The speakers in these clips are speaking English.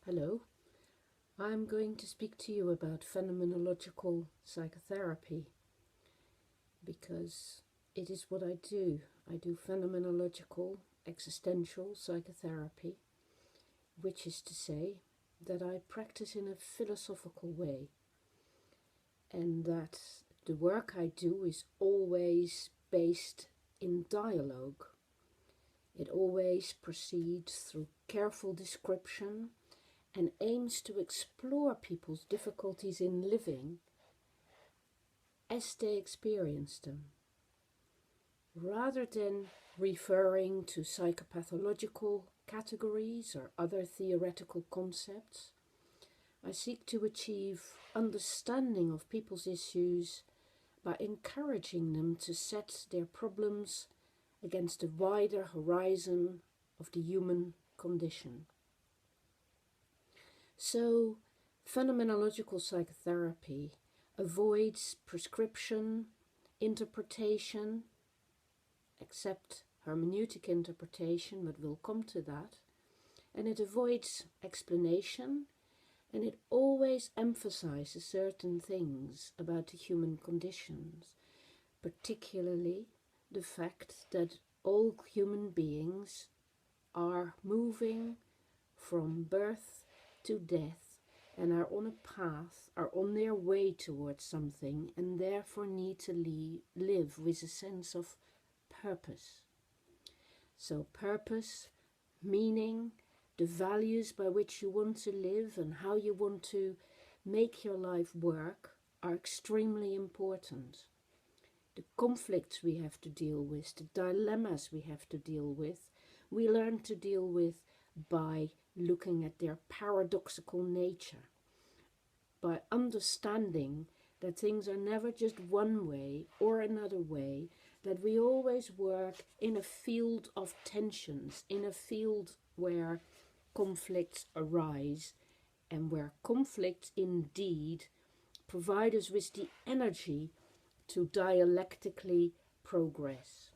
Hello, I'm going to speak to you about phenomenological psychotherapy because it is what I do. I do phenomenological existential psychotherapy, which is to say that I practice in a philosophical way and that the work I do is always based in dialogue. It always proceeds through careful description and aims to explore people's difficulties in living as they experience them, rather than referring to psychopathological categories or other theoretical concepts. I seek to achieve understanding of people's issues by encouraging them to set their problems against the wider horizon of the human condition. So, phenomenological psychotherapy avoids prescription, interpretation, except hermeneutic interpretation, but we'll come to that. And it avoids explanation, and it always emphasizes certain things about the human conditions, particularly the fact that all human beings are moving from birth to death and are on a path, are on their way towards something, and therefore need to live with a sense of purpose. So purpose, meaning, the values by which you want to live and how you want to make your life work are extremely important. The conflicts we have to deal with, the dilemmas we have to deal with, we learn to deal with by looking at their paradoxical nature, by understanding that things are never just one way or another way, that we always work in a field of tensions, in a field where conflicts arise and where conflicts indeed provide us with the energy to dialectically progress.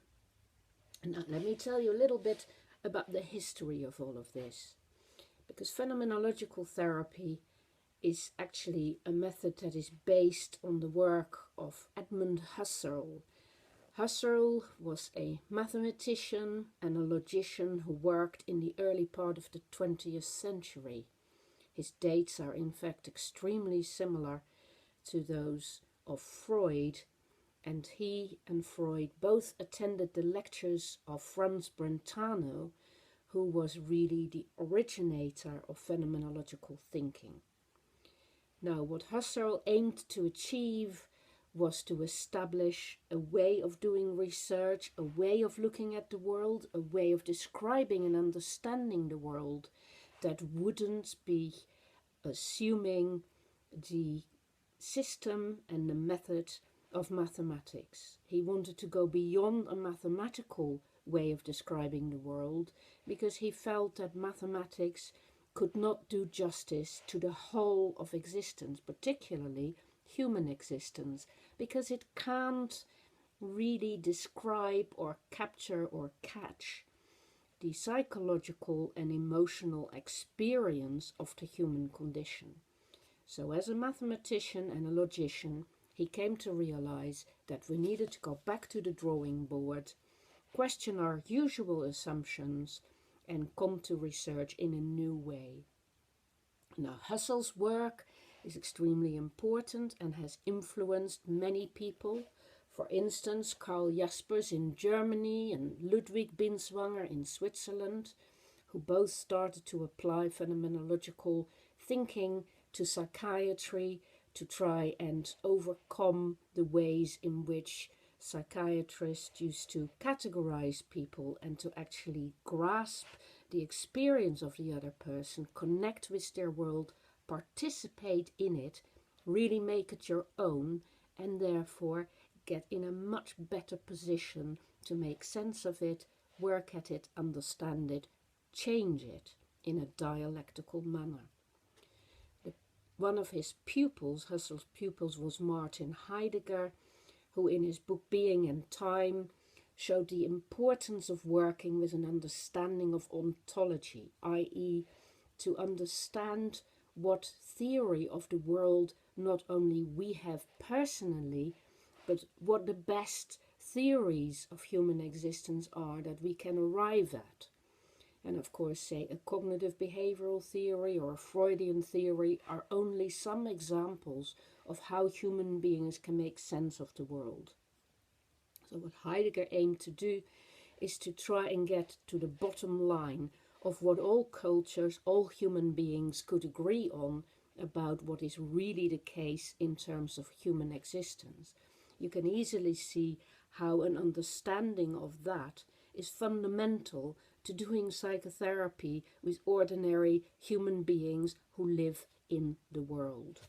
And now let me tell you a little bit about the history of all of this, because phenomenological therapy is actually a method that is based on the work of Edmund Husserl. Husserl was a mathematician and a logician who worked in the early part of the 20th century. His dates are in fact extremely similar to those of Freud, and he and Freud both attended the lectures of Franz Brentano, who was really the originator of phenomenological thinking. Now, what Husserl aimed to achieve was to establish a way of doing research, a way of looking at the world, a way of describing and understanding the world that wouldn't be assuming the system and the method of mathematics. He wanted to go beyond a mathematical way of describing the world because he felt that mathematics could not do justice to the whole of existence, particularly human existence, because it can't really describe or capture or catch the psychological and emotional experience of the human condition. So as a mathematician and a logician, he came to realize that we needed to go back to the drawing board, question our usual assumptions, and come to research in a new way. Now, Husserl's work is extremely important and has influenced many people. For instance, Karl Jaspers in Germany and Ludwig Binswanger in Switzerland, who both started to apply phenomenological thinking to psychiatry to try and overcome the ways in which psychiatrists used to categorize people and to actually grasp the experience of the other person, connect with their world, participate in it, really make it your own, and therefore get in a much better position to make sense of it, work at it, understand it, change it in a dialectical manner. One of his pupils, Husserl's pupils, was Martin Heidegger, who in his book Being and Time showed the importance of working with an understanding of ontology, i.e. to understand what theory of the world not only we have personally, but what the best theories of human existence are that we can arrive at. And of course, say a cognitive behavioral theory or a Freudian theory are only some examples of how human beings can make sense of the world. So what Heidegger aimed to do is to try and get to the bottom line of what all cultures, all human beings could agree on about what is really the case in terms of human existence. You can easily see how an understanding of that is fundamental to doing psychotherapy with ordinary human beings who live in the world.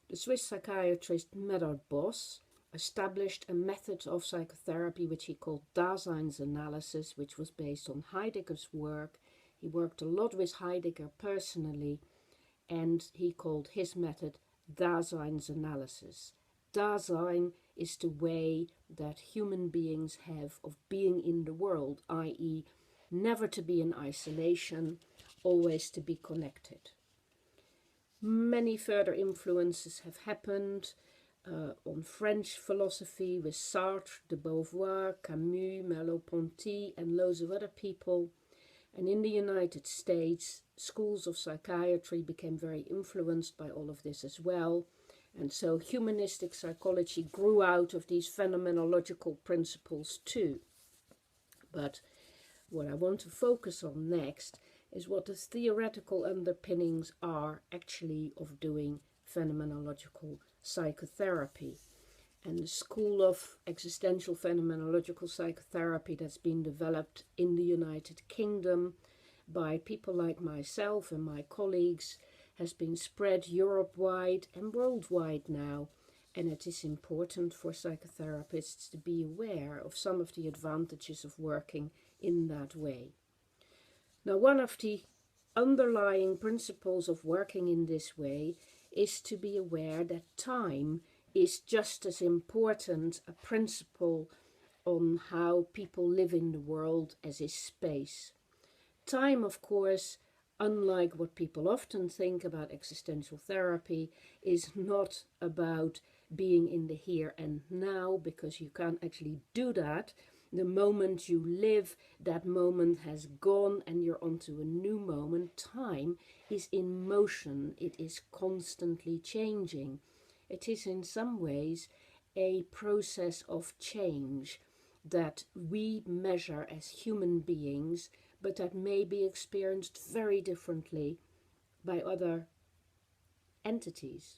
The Swiss psychiatrist Medard Boss established a method of psychotherapy which he called Daseinsanalysis, which was based on Heidegger's work. He worked a lot with Heidegger personally, and he called his method Daseinsanalysis. Dasein is the way that human beings have of being in the world, i.e., never to be in isolation, always to be connected. Many further influences have happened on French philosophy with Sartre, de Beauvoir, Camus, Merleau-Ponty, and loads of other people. And in the United States, schools of psychiatry became very influenced by all of this as well. And so humanistic psychology grew out of these phenomenological principles too. But what I want to focus on next is what the theoretical underpinnings are actually of doing phenomenological psychotherapy. And the school of existential phenomenological psychotherapy that's been developed in the United Kingdom by people like myself and my colleagues has been spread Europe-wide and worldwide now, and it is important for psychotherapists to be aware of some of the advantages of working in that way. Now, one of the underlying principles of working in this way is to be aware that time is just as important a principle on how people live in the world as is space. Time, of course, unlike what people often think about existential therapy, is not about being in the here and now, because you can't actually do that. The moment you live, that moment has gone and you're onto a new moment. Time is in motion. It is constantly changing. It is in some ways a process of change that we measure as human beings, but that may be experienced very differently by other entities.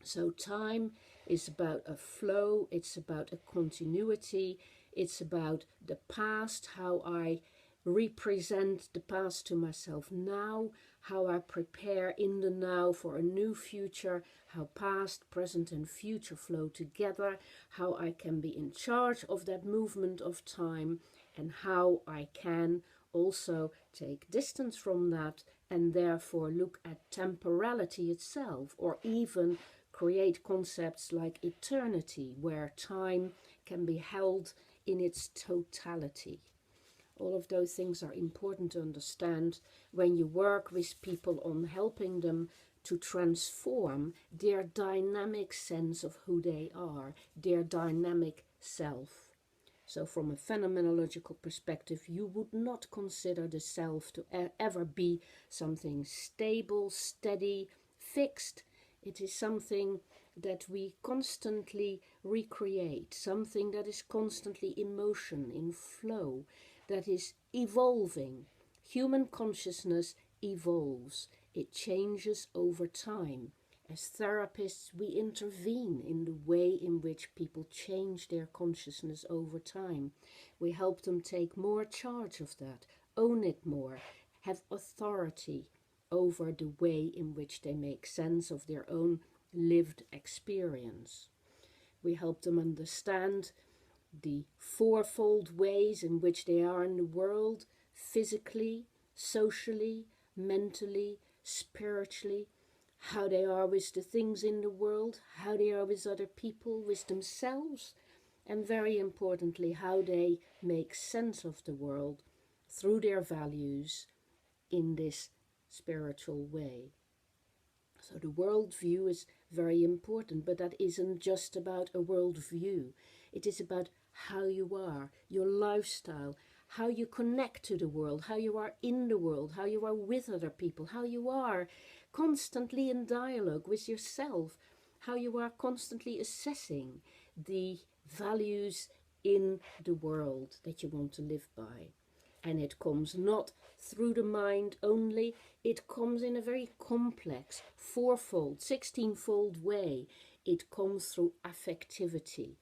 So time is about a flow, it's about a continuity, it's about the past, how I represent the past to myself now, how I prepare in the now for a new future, how past, present and future flow together, how I can be in charge of that movement of time, and how I can also take distance from that and therefore look at temporality itself, or even create concepts like eternity, where time can be held in its totality. All of those things are important to understand when you work with people on helping them to transform their dynamic sense of who they are, their dynamic self. So from a phenomenological perspective, you would not consider the self to ever be something stable, steady, fixed. It is something that we constantly recreate, something that is constantly in motion, in flow, that is evolving. Human consciousness evolves. It changes over time. As therapists, we intervene in the way in which people change their consciousness over time. We help them take more charge of that, own it more, have authority over the way in which they make sense of their own lived experience. We help them understand the fourfold ways in which they are in the world, physically, socially, mentally, spiritually, how they are with the things in the world, how they are with other people, with themselves, and very importantly, how they make sense of the world through their values in this spiritual way. So the worldview is very important, but that isn't just about a worldview. It is about how you are, your lifestyle, how you connect to the world, how you are in the world, how you are with other people, how you are constantly in dialogue with yourself, how you are constantly assessing the values in the world that you want to live by. And it comes not through the mind only, it comes in a very complex, fourfold, 16-fold way. It comes through affectivity.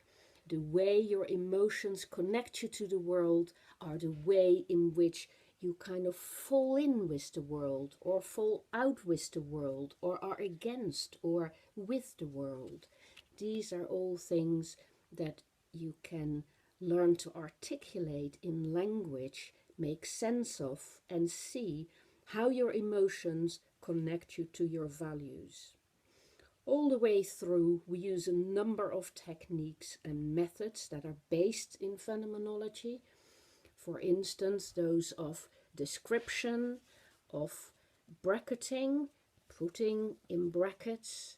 The way your emotions connect you to the world are the way in which you kind of fall in with the world, or fall out with the world, or are against or with the world. These are all things that you can learn to articulate in language, make sense of, and see how your emotions connect you to your values. All the way through, we use a number of techniques and methods that are based in phenomenology. For instance, those of description, of bracketing, putting in brackets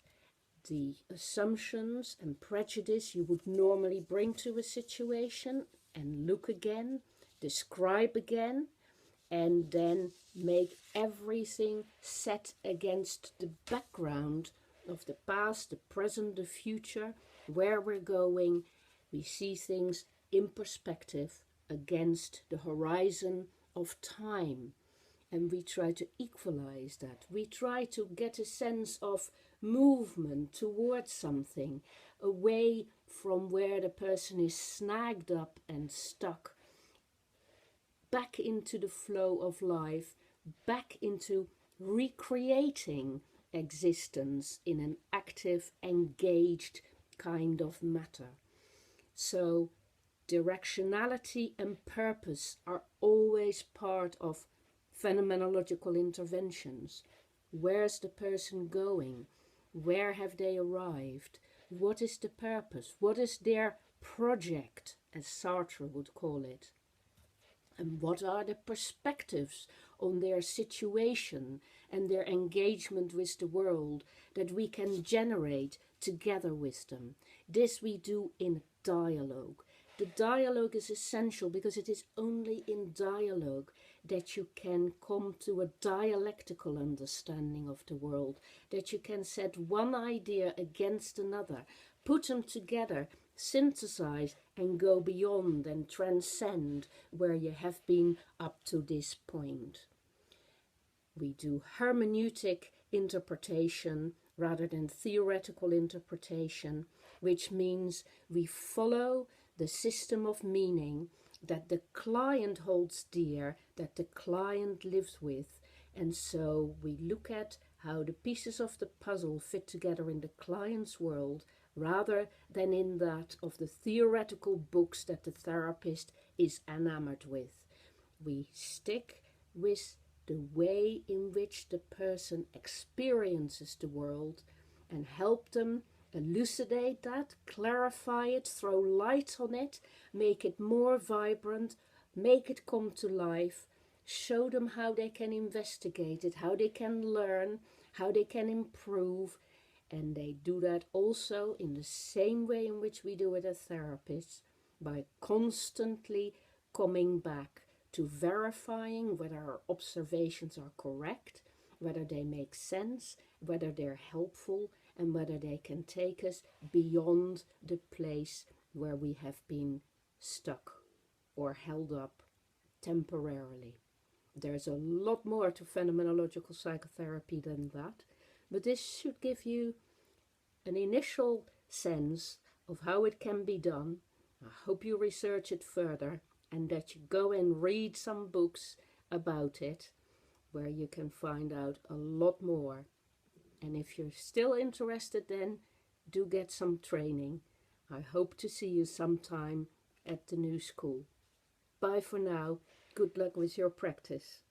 the assumptions and prejudice you would normally bring to a situation, and look again, describe again, and then make everything set against the background of the past, the present, the future, where we're going. We see things in perspective against the horizon of time, and we try to equalize that. We try to get a sense of movement towards something, away from where the person is snagged up and stuck, back into the flow of life, back into recreating existence in an active, engaged kind of matter. So directionality and purpose are always part of phenomenological interventions. Where's the person going? Where have they arrived? What is the purpose? What is their project, as Sartre would call it? And what are the perspectives on their situation and their engagement with the world that we can generate together with them? This we do in dialogue. The dialogue is essential because it is only in dialogue that you can come to a dialectical understanding of the world, that you can set one idea against another, put them together, synthesize, and go beyond and transcend where you have been up to this point. We do hermeneutic interpretation rather than theoretical interpretation, which means we follow the system of meaning that the client holds dear, that the client lives with. And so we look at how the pieces of the puzzle fit together in the client's world rather than in that of the theoretical books that the therapist is enamored with. We stick with the way in which the person experiences the world and help them elucidate that, clarify it, throw light on it, make it more vibrant, make it come to life, show them how they can investigate it, how they can learn, how they can improve. And they do that also in the same way in which we do it as therapists, by constantly coming back to verifying whether our observations are correct, whether they make sense, whether they're helpful, and whether they can take us beyond the place where we have been stuck or held up temporarily. There's a lot more to phenomenological psychotherapy than that, but this should give you an initial sense of how it can be done. I hope you research it further and that you go and read some books about it where you can find out a lot more. And if you're still interested, then do get some training. I hope to see you sometime at the new school. Bye for now. Good luck with your practice.